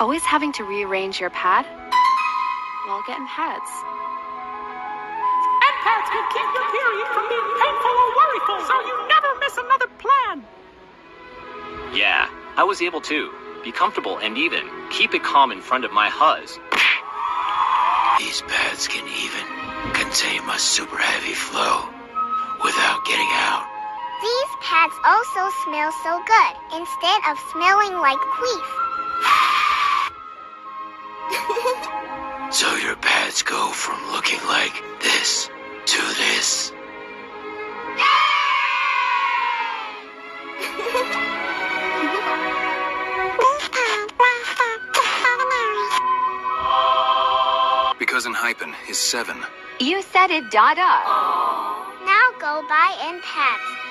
Always having to rearrange your pad? Well, get in pads. And pads can keep your period from being painful or worryful, so you never miss another plan. Yeah, I was able to be comfortable and even keep it calm in front of my huzz. These pads can even contain my super heavy flow without getting out. These pads also smell so good, instead of smelling like queef. So your pads go from looking like this to this. Because ENHYPENIS7. You said it, Dada. Now go buy in pads.